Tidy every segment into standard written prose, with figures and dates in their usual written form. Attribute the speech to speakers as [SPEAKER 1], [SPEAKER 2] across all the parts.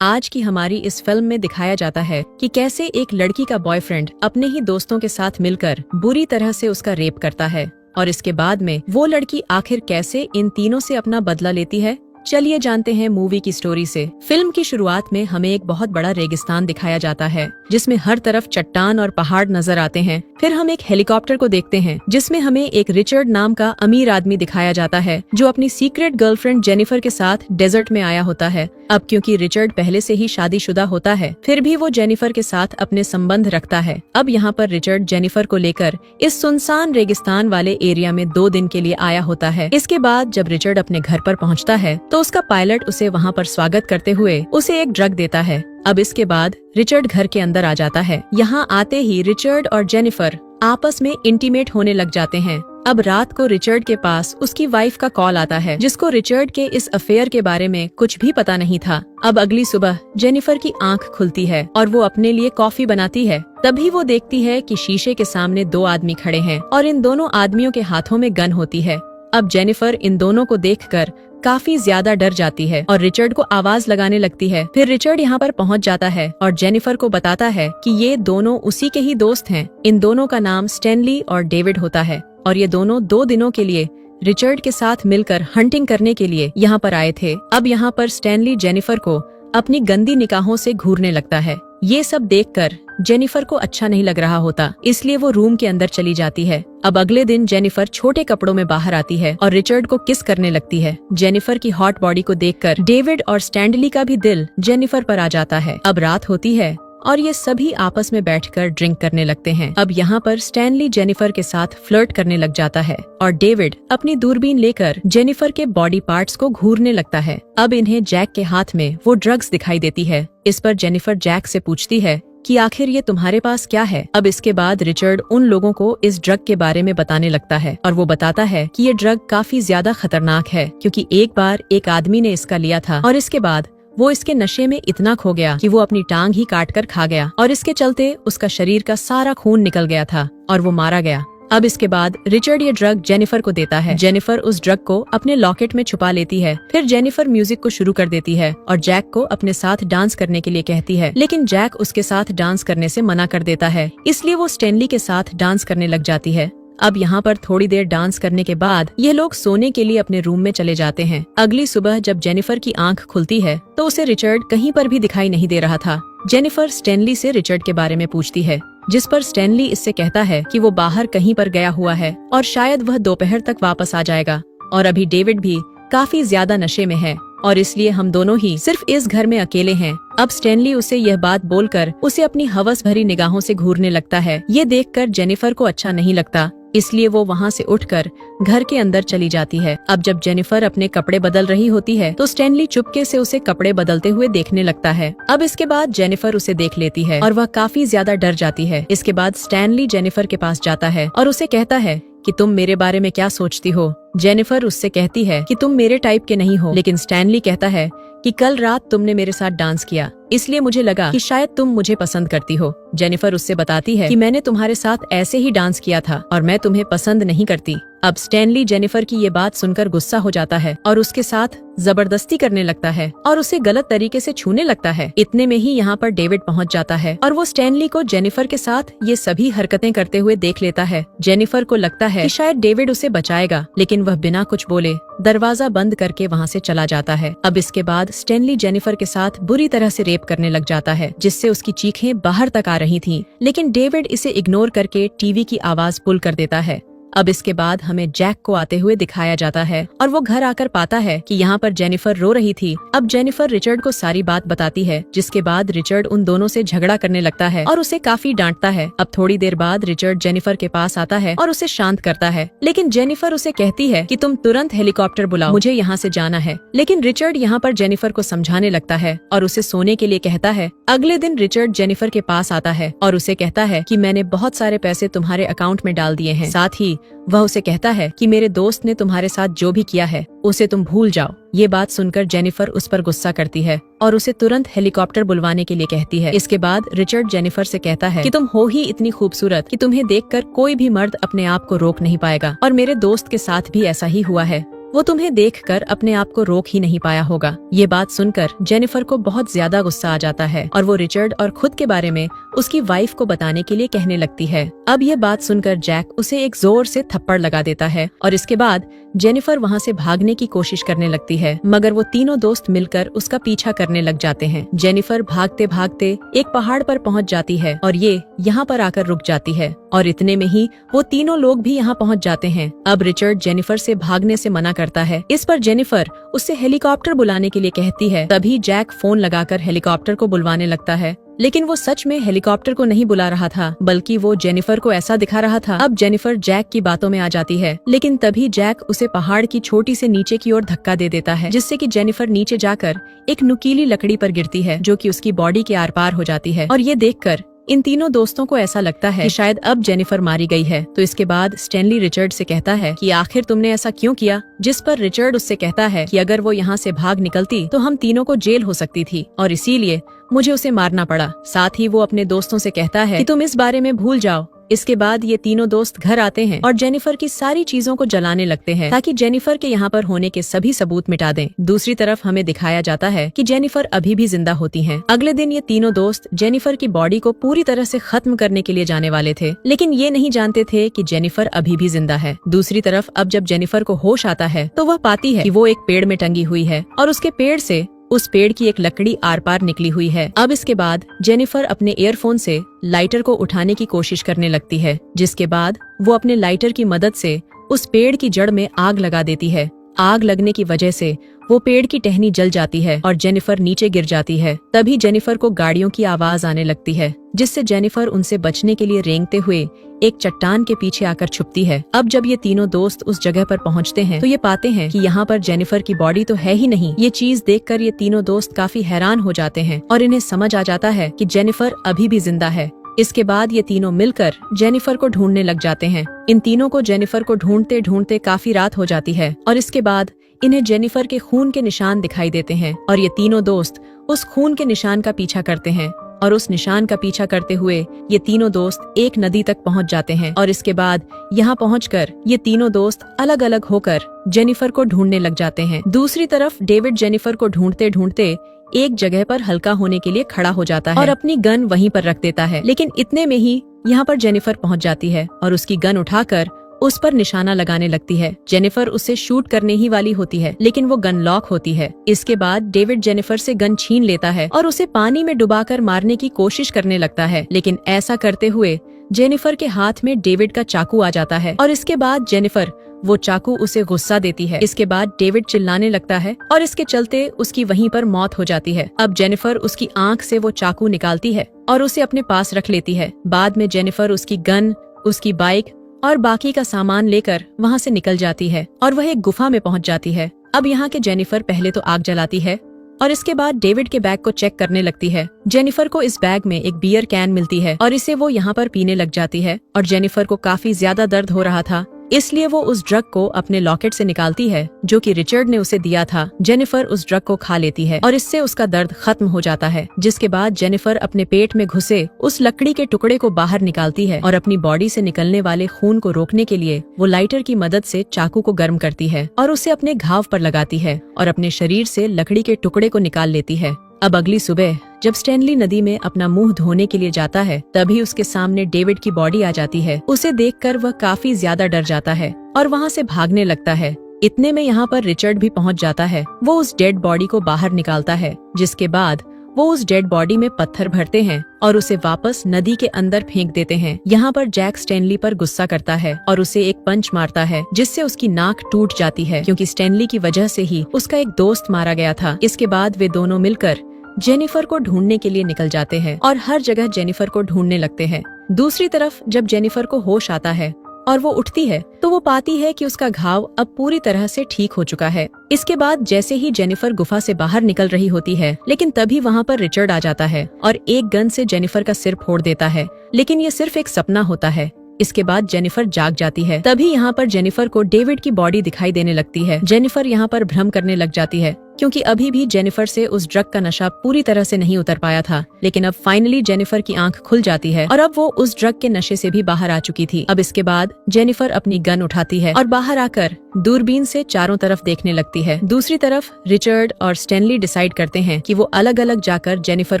[SPEAKER 1] आज की हमारी इस फिल्म में दिखाया जाता है कि कैसे एक लड़की का बॉयफ्रेंड अपने ही दोस्तों के साथ मिलकर बुरी तरह से उसका रेप करता है और इसके बाद में वो लड़की आखिर कैसे इन तीनों से अपना बदला लेती है। चलिए जानते हैं मूवी की स्टोरी से। फिल्म की शुरुआत में हमें एक बहुत बड़ा रेगिस्तान दिखाया जाता है जिसमें हर तरफ चट्टान और पहाड़ नजर आते हैं। फिर हम एक हेलीकॉप्टर को देखते हैं जिसमें हमें एक रिचर्ड नाम का अमीर आदमी दिखाया जाता है जो अपनी सीक्रेट गर्लफ्रेंड जेनिफर के साथ डेजर्ट में आया होता है। अब क्योंकि रिचर्ड पहले से ही शादीशुदा होता है फिर भी वो जेनिफर के साथ अपने संबंध रखता है। अब यहाँ पर रिचर्ड जेनिफर को लेकर इस सुनसान रेगिस्तान वाले एरिया में 2 दिन के लिए आया होता है। इसके बाद जब रिचर्ड अपने घर पर पहुँचता है तो उसका पायलट उसे वहाँ पर स्वागत करते हुए उसे एक ड्रग देता है। अब इसके बाद रिचर्ड घर के अंदर आ जाता है। यहाँ आते ही रिचर्ड और जेनिफर आपस में इंटीमेट होने लग जाते हैं। अब रात को रिचर्ड के पास उसकी वाइफ का कॉल आता है जिसको रिचर्ड के इस अफेयर के बारे में कुछ भी पता नहीं था। अब अगली सुबह जेनिफर की आंख खुलती है और वो अपने लिए कॉफी बनाती है। तभी वो देखती है कि शीशे के सामने 2 आदमी खड़े हैं और इन दोनों आदमियों के हाथों में गन होती है। अब जेनिफर इन दोनों को देखकर काफी ज्यादा डर जाती है और रिचर्ड को आवाज लगाने लगती है। फिर रिचर्ड यहाँ पर पहुँच जाता है और जेनिफर को बताता है कि ये दोनों उसी के ही दोस्त हैं। इन दोनों का नाम स्टैनली और डेविड होता है और ये दोनों 2 दिनों के लिए रिचर्ड के साथ मिलकर हंटिंग करने के लिए यहाँ पर आए थे। अब यहाँ पर स्टैनली जेनिफर को अपनी गंदी निगाहों से घूरने लगता है। ये सब देखकर जेनिफर को अच्छा नहीं लग रहा होता, इसलिए वो रूम के अंदर चली जाती है। अब अगले दिन जेनिफर छोटे कपड़ों में बाहर आती है और रिचर्ड को किस करने लगती है। जेनिफर की हॉट बॉडी को देखकर डेविड और स्टैनली का भी दिल जेनिफर पर आ जाता है। अब रात होती है और ये सभी आपस में बैठकर ड्रिंक करने लगते हैं। अब यहाँ पर स्टैनली जेनिफर के साथ फ्लर्ट करने लग जाता है और डेविड अपनी दूरबीन लेकर जेनिफर के बॉडी पार्ट्स को घूरने लगता है। अब इन्हें जैक के हाथ में वो ड्रग्स दिखाई देती है। इस पर जेनिफर जैक से पूछती है कि आखिर ये तुम्हारे पास क्या है। अब इसके बाद रिचर्ड उन लोगों को इस ड्रग के बारे में बताने लगता है और वो बताता है कि ये ड्रग काफी ज्यादा खतरनाक है क्योंकि एक बार एक आदमी ने इसका लिया था और इसके बाद वो इसके नशे में इतना खो गया कि वो अपनी टांग ही काट कर खा गया और इसके चलते उसका शरीर का सारा खून निकल गया था और वो मारा गया। अब इसके बाद रिचर्ड ये ड्रग जेनिफर को देता है। जेनिफर उस ड्रग को अपने लॉकेट में छुपा लेती है। फिर जेनिफर म्यूजिक को शुरू कर देती है और जैक को अपने साथ डांस करने के लिए कहती है, लेकिन जैक उसके साथ डांस करने से मना कर देता है, इसलिए वो स्टैनली के साथ डांस करने लग जाती है। अब यहाँ पर थोड़ी देर डांस करने के बाद ये लोग सोने के लिए अपने रूम में चले जाते हैं। अगली सुबह जब जेनिफर की आंख खुलती है तो उसे रिचर्ड कहीं पर भी दिखाई नहीं दे रहा था। जेनिफर स्टैनली से रिचर्ड के बारे में पूछती है जिस पर स्टैनली इससे कहता है कि वो बाहर कहीं पर गया हुआ है और शायद वह दोपहर तक वापस आ जाएगा और अभी डेविड भी काफी ज्यादा नशे में है और इसलिए हम दोनों ही सिर्फ इस घर में अकेले हैं। अब स्टैनली उसे यह बात बोलकर उसे अपनी हवस भरी निगाहों से घूरने लगता है। ये देखकर जेनिफर को अच्छा नहीं लगता, इसलिए वो वहाँ से उठकर घर के अंदर चली जाती है। अब जब जेनिफर अपने कपड़े बदल रही होती है तो स्टैनली चुपके से उसे कपड़े बदलते हुए देखने लगता है। अब इसके बाद जेनिफर उसे देख लेती है और वह काफी ज्यादा डर जाती है। इसके बाद स्टैनली जेनिफर के पास जाता है और उसे कहता है कि तुम मेरे बारे में क्या सोचती हो। जेनिफर उससे कहती है कि तुम मेरे टाइप के नहीं हो, लेकिन स्टैनली कहता है कि कल रात तुमने मेरे साथ डांस किया इसलिए मुझे लगा कि शायद तुम मुझे पसंद करती हो। जेनिफर उससे बताती है कि मैंने तुम्हारे साथ ऐसे ही डांस किया था और मैं तुम्हें पसंद नहीं करती। अब स्टैनली जेनिफर की ये बात सुनकर गुस्सा हो जाता है और उसके साथ जबरदस्ती करने लगता है और उसे गलत तरीके से छूने लगता है। इतने में ही यहाँ पर डेविड पहुँच जाता है और वो स्टैनली को जेनिफर के साथ ये सभी हरकतें करते हुए देख लेता है। जेनिफर को लगता है कि शायद डेविड उसे बचाएगा, लेकिन वह बिना कुछ बोले दरवाजा बंद करके वहाँ से चला जाता है। अब इसके बाद स्टैनली जेनिफर के साथ बुरी तरह से रेप करने लग जाता है जिससे उसकी चीखें बाहर तक आ रही थीं, लेकिन डेविड इसे इग्नोर करके टीवी की आवाज पुल कर देता है। अब इसके बाद हमें जैक को आते हुए दिखाया जाता है और वो घर आकर पाता है कि यहाँ पर जेनिफर रो रही थी। अब जेनिफर रिचर्ड को सारी बात बताती है जिसके बाद रिचर्ड उन दोनों से झगड़ा करने लगता है और उसे काफी डांटता है। अब थोड़ी देर बाद रिचर्ड जेनिफर के पास आता है और उसे शांत करता है, लेकिन जेनिफर उसे कहती है कि तुम तुरंत हेलीकॉप्टर बुलाओ, मुझे यहाँ से जाना है। लेकिन रिचर्ड यहाँ पर जेनिफर को समझाने लगता है और उसे सोने के लिए कहता है। अगले दिन रिचर्ड जेनिफर के पास आता है और उसे कहता है कि मैंने बहुत सारे पैसे तुम्हारे अकाउंट में डाल दिए हैं। साथ ही वह उसे कहता है कि मेरे दोस्त ने तुम्हारे साथ जो भी किया है उसे तुम भूल जाओ। ये बात सुनकर जेनिफर उस पर गुस्सा करती है और उसे तुरंत हेलीकॉप्टर बुलवाने के लिए कहती है। इसके बाद रिचर्ड जेनिफर से कहता है कि तुम हो ही इतनी खूबसूरत कि तुम्हें देखकर कोई भी मर्द अपने आप को रोक नहीं पाएगा और मेरे दोस्त के साथ भी ऐसा ही हुआ है। वो तुम्हें देखकर अपने आप को रोक ही नहीं पाया होगा। ये बात सुनकर जेनिफर को बहुत ज्यादा गुस्सा आ जाता है और वो रिचर्ड और खुद के बारे में उसकी वाइफ को बताने के लिए कहने लगती है। अब ये बात सुनकर जैक उसे एक जोर से थप्पड़ लगा देता है और इसके बाद जेनिफर वहाँ से भागने की कोशिश करने लगती है, मगर वो तीनों दोस्त मिलकर उसका पीछा करने लग जाते हैं। जेनिफर भागते भागते एक पहाड़ पर पहुँच जाती है और ये यहाँ पर आकर रुक जाती है और इतने में ही वो तीनों लोग भी यहाँ पहुँच जाते हैं। अब रिचर्ड जेनिफर से भागने से मना करता है। इस पर जेनिफर उससे हेलीकॉप्टर बुलाने के लिए कहती है। तभी जैक फोन लगाकर हेलीकॉप्टर को बुलवाने लगता है, लेकिन वो सच में हेलीकॉप्टर को नहीं बुला रहा था, बल्कि वो जेनिफर को ऐसा दिखा रहा था। अब जेनिफर जैक की बातों में आ जाती है, लेकिन तभी जैक उसे पहाड़ की छोटी से नीचे की ओर धक्का दे देता है, जिससे कि जेनिफर नीचे जाकर एक नुकीली लकड़ी पर गिरती है, जो कि उसकी बॉडी के आर पार हो जाती है। और ये देखकर इन तीनों दोस्तों को ऐसा लगता है कि शायद अब जेनिफर मारी गई है। तो इसके बाद स्टैनली रिचर्ड से कहता है कि आखिर तुमने ऐसा क्यों किया, जिस पर रिचर्ड उससे कहता है कि अगर वो यहाँ से भाग निकलती तो हम तीनों को जेल हो सकती थी और इसीलिए मुझे उसे मारना पड़ा। साथ ही वो अपने दोस्तों से कहता है कि तुम इस बारे में भूल जाओ। इसके बाद ये तीनों दोस्त घर आते हैं और जेनिफर की सारी चीजों को जलाने लगते हैं, ताकि जेनिफर के यहाँ पर होने के सभी सबूत मिटा दें। दूसरी तरफ हमें दिखाया जाता है कि जेनिफर अभी भी जिंदा होती हैं। अगले दिन ये तीनों दोस्त जेनिफर की बॉडी को पूरी तरह से खत्म करने के लिए जाने वाले थे, लेकिन ये नहीं जानते थे कि जेनिफर अभी भी जिंदा है। दूसरी तरफ अब जब जेनिफर को होश आता है तो वह पाती है कि वो एक पेड़ में टंगी हुई है और उसके पेड़ से उस पेड़ की एक लकड़ी आर पार निकली हुई है। अब इसके बाद जेनिफर अपने ईयरफोन से लाइटर को उठाने की कोशिश करने लगती है, जिसके बाद वो अपने लाइटर की मदद से उस पेड़ की जड़ में आग लगा देती है। आग लगने की वजह से वो पेड़ की टहनी जल जाती है और जेनिफर नीचे गिर जाती है। तभी जेनिफर को गाड़ियों की आवाज आने लगती है, जिससे जेनिफर उनसे बचने के लिए रेंगते हुए एक चट्टान के पीछे आकर छुपती है। अब जब ये तीनों दोस्त उस जगह पर पहुंचते हैं तो ये पाते हैं कि यहाँ पर जेनिफर की बॉडी तो है ही नहीं। ये चीज देखकर ये तीनों दोस्त काफी हैरान हो जाते हैं और इन्हें समझ आ जाता है कि जेनिफर अभी भी जिंदा है। इसके बाद ये तीनों मिलकर जेनिफर को ढूंढने लग जाते हैं। इन तीनों को जेनिफर को ढूंढते ढूंढते काफी रात हो जाती है और इसके बाद इन्हें जेनिफर के खून के निशान दिखाई देते हैं और ये तीनों दोस्त उस खून के निशान का पीछा करते हैं और उस निशान का पीछा करते हुए ये तीनों दोस्त एक नदी तक पहुंच जाते हैं और इसके बाद यहाँ पहुंचकर ये तीनों दोस्त अलग अलग होकर जेनिफर को ढूंढने लग जाते हैं। दूसरी तरफ डेविड जेनिफर को ढूंढते ढूंढते एक जगह पर हल्का होने के लिए खड़ा हो जाता है और अपनी गन वहीं पर रख देता है, लेकिन इतने में ही यहाँ पर जेनिफर पहुंच जाती है और उसकी गन उठाकर उस पर निशाना लगाने लगती है। जेनिफर उससे शूट करने ही वाली होती है, लेकिन वो गन लॉक होती है। इसके बाद डेविड जेनिफर से गन छीन लेता है और उसे पानी में डुबाकर मारने की कोशिश करने लगता है, लेकिन ऐसा करते हुए जेनिफर के हाथ में डेविड का चाकू आ जाता है और इसके बाद जेनिफर वो चाकू उसे गुस्सा देती है। इसके बाद डेविड चिल्लाने लगता है और इसके चलते उसकी वहीं पर मौत हो जाती है। अब जेनिफर उसकी आंख से वो चाकू निकालती है और उसे अपने पास रख लेती है। बाद में जेनिफर उसकी गन, उसकी बाइक और बाकी का सामान लेकर वहाँ से निकल जाती है और वह एक गुफा में पहुँच जाती है। अब यहाँ के जेनिफर पहले तो आग जलाती है और इसके बाद डेविड के बैग को चेक करने लगती है। जेनिफर को इस बैग में एक बियर कैन मिलती है और इसे वो यहाँ पर पीने लग जाती है और जेनिफर को काफी ज्यादा दर्द हो रहा था, इसलिए वो उस ड्रग को अपने लॉकेट से निकालती है जो कि रिचर्ड ने उसे दिया था। जेनिफर उस ड्रग को खा लेती है और इससे उसका दर्द खत्म हो जाता है, जिसके बाद जेनिफर अपने पेट में घुसे उस लकड़ी के टुकड़े को बाहर निकालती है और अपनी बॉडी से निकलने वाले खून को रोकने के लिए वो लाइटर की मदद से चाकू को गर्म करती है और उसे अपने घाव पर लगाती है और अपने शरीर से लकड़ी के टुकड़े को निकाल लेती है। अब अगली सुबह जब स्टैनली नदी में अपना मुंह धोने के लिए जाता है, तभी उसके सामने डेविड की बॉडी आ जाती है। उसे देखकर वह काफी ज्यादा डर जाता है और वहाँ से भागने लगता है। इतने में यहाँ पर रिचर्ड भी पहुँच जाता है। वो उस डेड बॉडी को बाहर निकालता है, जिसके बाद वो उस डेड बॉडी में पत्थर भरते हैं और उसे वापस नदी के अंदर फेंक देते हैं। यहाँ पर जैक स्टैनली पर गुस्सा करता है और उसे एक पंच मारता है, जिससे उसकी नाक टूट जाती है, क्योंकि स्टैनली की वजह से ही उसका एक दोस्त मारा गया था। इसके बाद वे दोनों मिलकर जेनिफर को ढूंढने के लिए निकल जाते हैं और हर जगह जेनिफर को ढूंढने लगते हैं। दूसरी तरफ जब जेनिफर को होश आता है और वो उठती है तो वो पाती है कि उसका घाव अब पूरी तरह से ठीक हो चुका है। इसके बाद जैसे ही जेनिफर गुफा से बाहर निकल रही होती है, लेकिन तभी वहाँ पर रिचर्ड आ जाता है और एक गन से जेनिफर का सिर फोड़ देता है, लेकिन ये सिर्फ एक सपना होता है। इसके बाद जेनिफर जाग जाती है। तभी यहाँ पर जेनिफर को डेविड की बॉडी दिखाई देने लगती है। जेनिफर यहाँ पर भ्रम करने लग जाती है क्योंकि अभी भी जेनिफर से उस ड्रग का नशा पूरी तरह से नहीं उतर पाया था। लेकिन अब फाइनली जेनिफर की आंख खुल जाती है और अब वो उस ड्रग के नशे से भी बाहर आ चुकी थी। अब इसके बाद जेनिफर अपनी गन उठाती है और बाहर आकर दूरबीन से चारों तरफ देखने लगती है। दूसरी तरफ रिचर्ड और स्टैनली डिसाइड करते हैं कि वो अलग अलग जाकर जेनिफर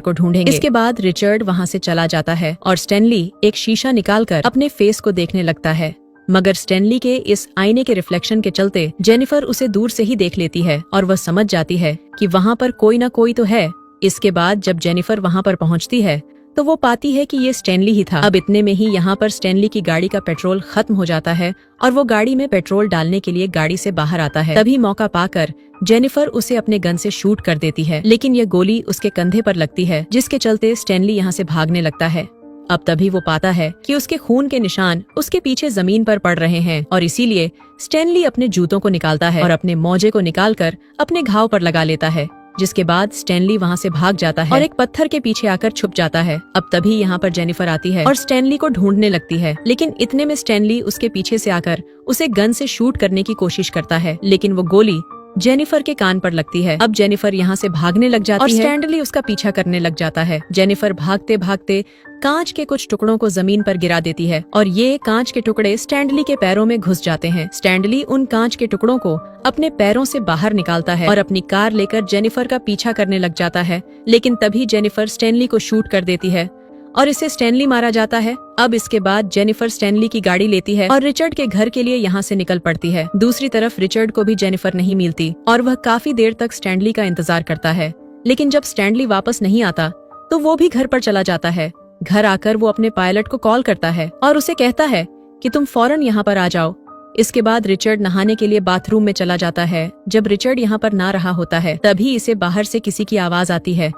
[SPEAKER 1] को ढूंढेंगे। इसके बाद रिचर्ड वहाँ से चला जाता है और स्टैनली एक शीशा निकालकर अपने फेस को देखने लगता है। मगर स्टैनली के इस आईने के रिफ्लेक्शन के चलते जेनिफर उसे दूर से ही देख लेती है और वह समझ जाती है कि वहाँ पर कोई न कोई तो है। इसके बाद जब जेनिफर वहाँ पर पहुँचती है तो वो पाती है कि ये स्टैनली ही था। अब इतने में ही यहाँ पर स्टैनली की गाड़ी का पेट्रोल खत्म हो जाता है और वो गाड़ी में पेट्रोल डालने के लिए गाड़ी से बाहर आता है। तभी मौका पाकर जेनिफर उसे अपने गन से शूट कर देती है, लेकिन ये गोली उसके कंधे पर लगती है, जिसके चलते स्टैनली यहाँ से भागने लगता है। अब तभी वो पाता है कि उसके खून के निशान उसके पीछे जमीन पर पड़ रहे हैं और इसीलिए स्टैनली अपने जूतों को निकालता है और अपने मोजे को निकालकर अपने घाव पर लगा लेता है, जिसके बाद स्टैनली वहाँ से भाग जाता है और एक पत्थर के पीछे आकर छुप जाता है। अब तभी यहाँ पर जेनिफर आती है और स्टैनली को ढूंढने लगती है, लेकिन इतने में स्टैनली उसके पीछे से आकर उसे गन से शूट करने की कोशिश करता है, लेकिन वो गोली जेनिफर के कान पर लगती है। अब जेनिफर यहाँ से भागने लग जाती है और स्टैनली उसका पीछा करने लग जाता है। जेनिफर भागते भागते कांच के कुछ टुकड़ों को जमीन पर गिरा देती है और ये कांच के टुकड़े स्टैनली के पैरों में घुस जाते हैं। स्टैनली उन कांच के टुकड़ों को अपने पैरों से बाहर निकालता है और अपनी कार लेकर जेनिफर का पीछा करने लग जाता है, लेकिन तभी जेनिफर स्टैनली को शूट कर देती है और इसे स्टैनली मारा जाता है। अब इसके बाद जेनिफर स्टैनली की गाड़ी लेती है और रिचर्ड के घर के लिए यहाँ से निकल पड़ती है। दूसरी तरफ रिचर्ड को भी जेनिफर नहीं मिलती और वह काफी देर तक स्टैनली का इंतजार करता है, लेकिन जब स्टैनली वापस नहीं आता तो वो भी घर पर चला जाता है। घर आकर वो अपने पायलट को कॉल करता है और उसे कहता है कि तुम फौरन यहाँ पर आ जाओ। इसके बाद रिचर्ड नहाने के लिए बाथरूम में चला जाता है। जब रिचर्ड यहाँ पर ना रहा होता है तभी इसे बाहर से किसी की आवाज आती है,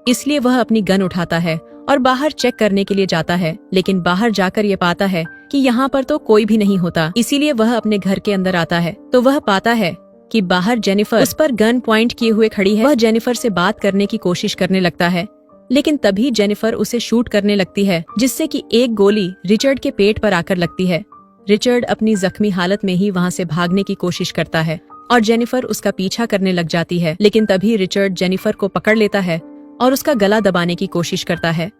[SPEAKER 1] इसलिए वह अपनी गन उठाता है और बाहर चेक करने के लिए जाता है, लेकिन बाहर जाकर ये पाता है कि यहाँ पर तो कोई भी नहीं होता। इसीलिए वह अपने घर के अंदर आता है तो वह पाता है कि बाहर जेनिफर उस पर गन पॉइंट किए हुए खड़ी है। वह जेनिफर से बात करने की कोशिश करने लगता है, लेकिन तभी जेनिफर उसे शूट करने लगती है, जिससे कि एक गोली रिचर्ड के पेट पर आकर लगती है। रिचर्ड अपनी जख्मी हालत में ही वहाँ से भागने की कोशिश करता है और जेनिफर उसका पीछा करने लग जाती है, लेकिन तभी रिचर्ड जेनिफर को पकड़ लेता है और उसका गला दबाने की कोशिश करता है,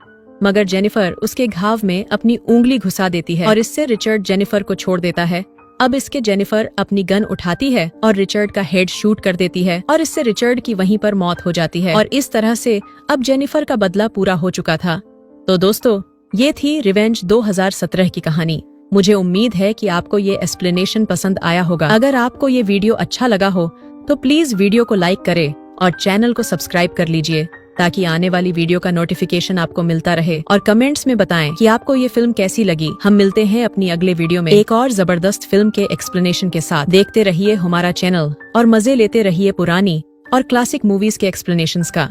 [SPEAKER 1] मगर जेनिफर उसके घाव में अपनी उंगली घुसा देती है और इससे रिचर्ड जेनिफर को छोड़ देता है। अब इसके जेनिफर अपनी गन उठाती है और रिचर्ड का हेड शूट कर देती है और इससे रिचर्ड की वहीं पर मौत हो जाती है और इस तरह से अब जेनिफर का बदला पूरा हो चुका था। तो दोस्तों, ये थी रिवेंज 2017 की कहानी। मुझे उम्मीद है कि आपको ये एक्सप्लेनेशन पसंद आया होगा। अगर आपको ये वीडियो अच्छा लगा हो तो प्लीज वीडियो को लाइक करें और चैनल को सब्सक्राइब कर लीजिए, ताकि आने वाली वीडियो का नोटिफिकेशन आपको मिलता रहे। और कमेंट्स में बताएं कि आपको ये फिल्म कैसी लगी। हम मिलते हैं अपनी अगले वीडियो में एक और जबरदस्त फिल्म के एक्सप्लेनेशन के साथ। देखते रहिए हमारा चैनल और मजे लेते रहिए पुरानी और क्लासिक मूवीज के एक्सप्लेनेशंस का।